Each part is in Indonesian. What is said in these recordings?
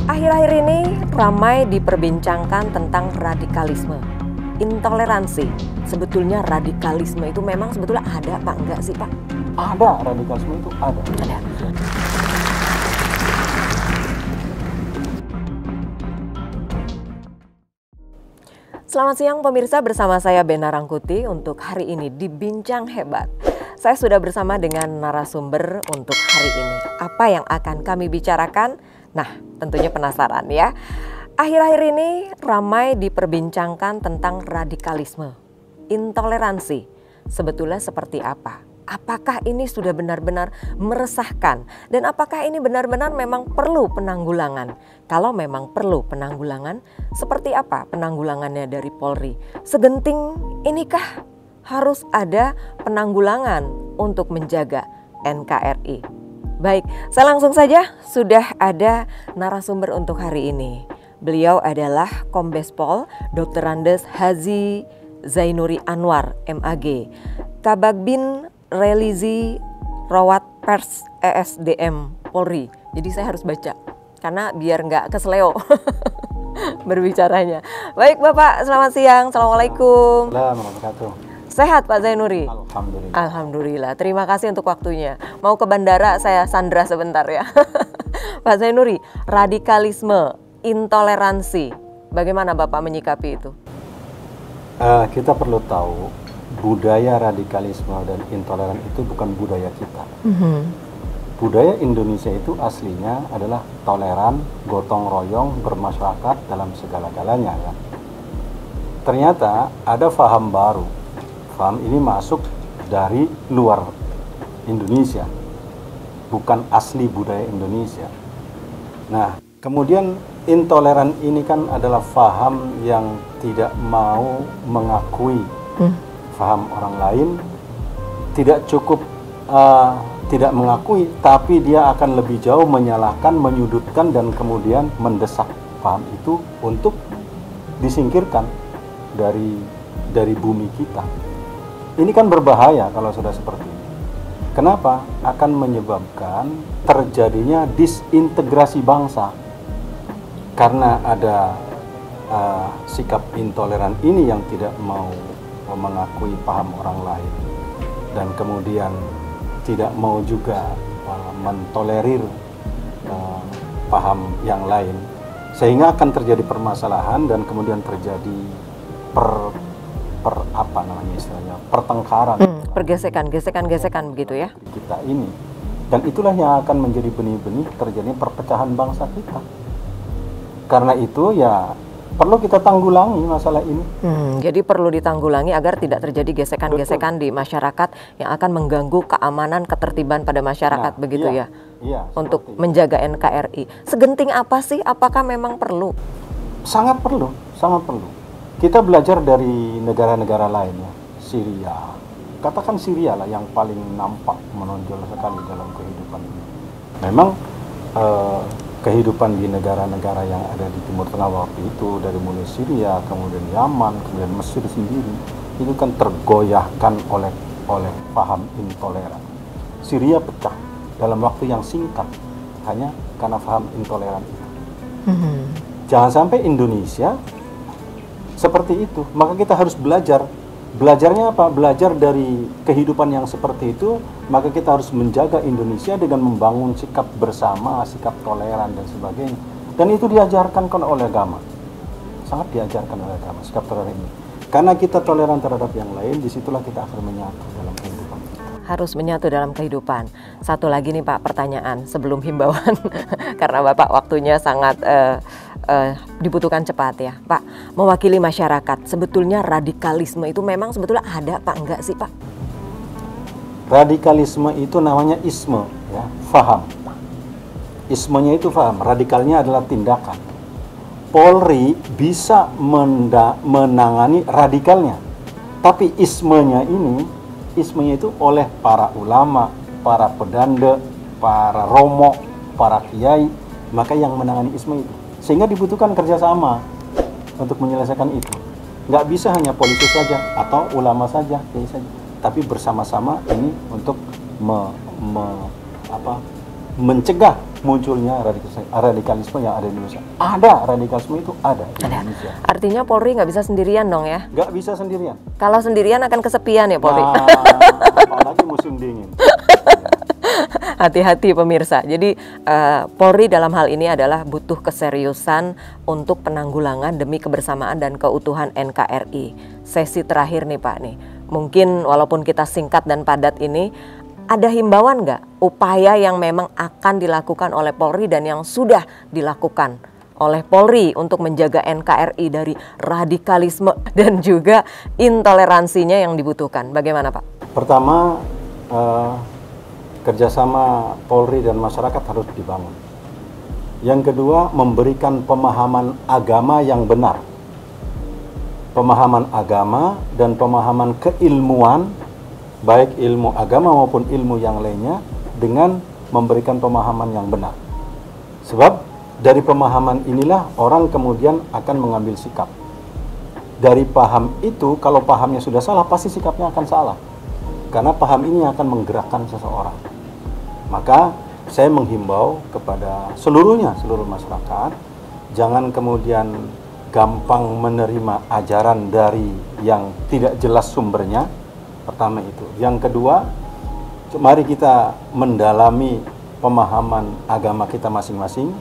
Akhir-akhir ini ramai diperbincangkan tentang radikalisme, intoleransi. Sebetulnya radikalisme itu memang sebetulnya ada Pak? Enggak sih Pak? Ada, radikalisme itu ada. Ada. Selamat siang pemirsa, bersama saya Bena Rangkuti untuk hari ini di Bincang Hebat. Saya sudah bersama dengan narasumber untuk hari ini. Apa yang akan kami bicarakan? Nah, tentunya penasaran ya. Akhir-akhir ini ramai diperbincangkan tentang radikalisme, intoleransi. Sebetulnya seperti apa? Apakah ini sudah benar-benar meresahkan? Dan apakah ini benar-benar memang perlu penanggulangan? Kalau memang perlu penanggulangan, seperti apa penanggulangannya dari Polri? Segenting inikah harus ada penanggulangan untuk menjaga NKRI? Baik, saya langsung saja sudah ada narasumber untuk hari ini. Beliau adalah Kombes Pol Dr. Andes Haji Zainuri Anwar, MAG, Kabagbin Relizi Rawat Pers ESDM Polri. Jadi saya harus baca karena biar nggak kesleo berbicaranya. Baik Bapak, selamat siang. Assalamualaikum. Assalamualaikum. Sehat Pak Zainuri? Alhamdulillah. Alhamdulillah. Terima kasih untuk waktunya. Mau ke bandara, saya sandra sebentar ya. Pak Zainuri, radikalisme, intoleransi, bagaimana Bapak menyikapi itu? Kita perlu tahu budaya radikalisme dan intoleran itu bukan budaya kita. Budaya Indonesia itu aslinya adalah toleran, gotong royong, bermasyarakat dalam segala-galanya. Ya. Ternyata ada faham baru. Faham ini masuk dari luar Indonesia, bukan asli budaya Indonesia. Nah, kemudian intoleran ini kan adalah faham yang tidak mau mengakui faham orang lain, tidak cukup tidak mengakui, tapi dia akan lebih jauh menyalahkan, menyudutkan, dan kemudian mendesak paham itu untuk disingkirkan dari bumi kita. Ini kan berbahaya kalau sudah seperti ini. Kenapa? Akan menyebabkan terjadinya disintegrasi bangsa. Karena ada sikap intoleran ini yang tidak mau mengakui paham orang lain, dan kemudian tidak mau juga mentolerir paham yang lain, sehingga akan terjadi permasalahan dan kemudian terjadi pertengkaran, pergesekan begitu ya kita ini, dan itulah yang akan menjadi benih-benih terjadinya perpecahan bangsa kita. Karena itu ya perlu kita tanggulangi masalah ini. Jadi perlu ditanggulangi agar tidak terjadi gesekan-gesekan di masyarakat yang akan mengganggu keamanan, ketertiban pada masyarakat, begitu ya? Iya. Untuk menjaga NKRI. Segenting apa sih? Apakah memang perlu? Sangat perlu, sangat perlu. Kita belajar dari negara-negara lainnya, Syria. Katakan Syria lah yang paling nampak menonjol sekali dalam kehidupan ini. Memang kehidupan di negara-negara yang ada di Timur Tengah waktu itu, dari mulai Syria, kemudian Yaman, kemudian Mesir sendiri, itu kan tergoyahkan oleh paham intoleran. Syria pecah dalam waktu yang singkat hanya karena paham intoleran itu. Jangan sampai Indonesia seperti itu. Maka kita harus belajar. Belajarnya apa? Belajar dari kehidupan yang seperti itu. Maka kita harus menjaga Indonesia dengan membangun sikap bersama, sikap toleran dan sebagainya. Dan itu diajarkan oleh agama. Sangat diajarkan oleh agama, sikap toleran ini. Karena kita toleran terhadap yang lain, disitulah kita akan menyatu dalam kehidupan kita. Harus menyatu dalam kehidupan. Satu lagi nih Pak, pertanyaan sebelum himbauan. Karena Bapak waktunya sangat dibutuhkan cepat ya Pak. Mewakili masyarakat, sebetulnya radikalisme itu memang sebetulnya ada Pak, enggak sih Pak? Radikalisme itu namanya isme, ya, faham. Ismenya itu faham, radikalnya adalah tindakan. Polri bisa menangani radikalnya, tapi ismenya itu oleh para ulama, para pedanda, para romo, para kiai, maka yang menangani isme itu. Sehingga dibutuhkan kerjasama untuk menyelesaikan itu. Nggak bisa hanya polisi saja atau ulama saja, tapi bersama-sama ini untuk mencegah munculnya radikalisme yang ada di Indonesia. Ada, radikalisme itu ada di Indonesia. Artinya Polri nggak bisa sendirian dong ya? Nggak bisa sendirian. Kalau sendirian akan kesepian ya Polri? Nah, apalagi musim dingin. Hati-hati pemirsa. Jadi Polri dalam hal ini adalah butuh keseriusan untuk penanggulangan demi kebersamaan dan keutuhan NKRI. Sesi terakhir nih Pak nih. Mungkin walaupun kita singkat dan padat ini, ada himbauan nggak upaya yang memang akan dilakukan oleh Polri dan yang sudah dilakukan oleh Polri untuk menjaga NKRI dari radikalisme dan juga intoleransinya yang dibutuhkan? Bagaimana Pak? Pertama, kerjasama Polri dan masyarakat harus dibangun. Yang kedua, memberikan pemahaman agama yang benar. Pemahaman agama dan pemahaman keilmuan, baik ilmu agama maupun ilmu yang lainnya, dengan memberikan pemahaman yang benar. Sebab dari pemahaman inilah orang kemudian akan mengambil sikap. Dari paham itu, kalau pahamnya sudah salah, pasti sikapnya akan salah. Karena paham ini akan menggerakkan seseorang. Maka saya menghimbau kepada seluruh masyarakat, jangan kemudian gampang menerima ajaran dari yang tidak jelas sumbernya. Pertama itu. Yang kedua, mari kita mendalami pemahaman agama kita masing-masing.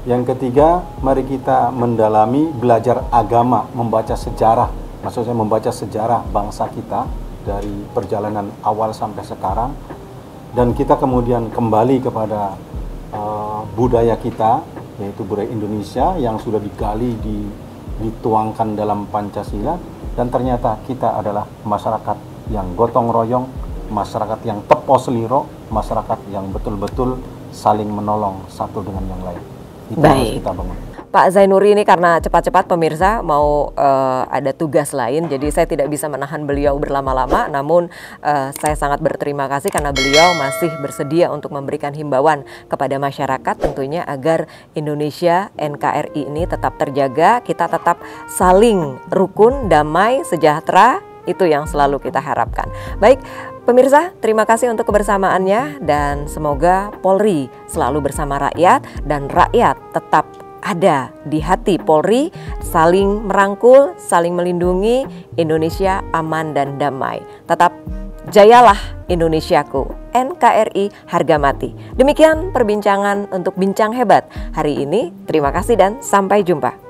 Yang ketiga, mari kita mendalami belajar agama, membaca sejarah. Maksud saya membaca sejarah bangsa kita dari perjalanan awal sampai sekarang. Dan kita kemudian kembali kepada budaya kita, yaitu budaya Indonesia yang sudah digali, dituangkan dalam Pancasila. Dan ternyata kita adalah masyarakat yang gotong royong, masyarakat yang tepo seliro, masyarakat yang betul-betul saling menolong satu dengan yang lain. Itu harus kita bangun. Pak Zainuri ini karena cepat-cepat pemirsa mau ada tugas lain, jadi saya tidak bisa menahan beliau berlama-lama. Namun saya sangat berterima kasih karena beliau masih bersedia untuk memberikan himbauan kepada masyarakat tentunya agar Indonesia NKRI ini tetap terjaga, kita tetap saling rukun, damai, sejahtera. Itu yang selalu kita harapkan. Baik pemirsa, terima kasih untuk kebersamaannya dan semoga Polri selalu bersama rakyat dan rakyat tetap ada di hati Polri, saling merangkul, saling melindungi, Indonesia aman dan damai. Tetap jayalah Indonesiaku, NKRI harga mati. Demikian perbincangan untuk Bincang Hebat hari ini. Terima kasih dan sampai jumpa.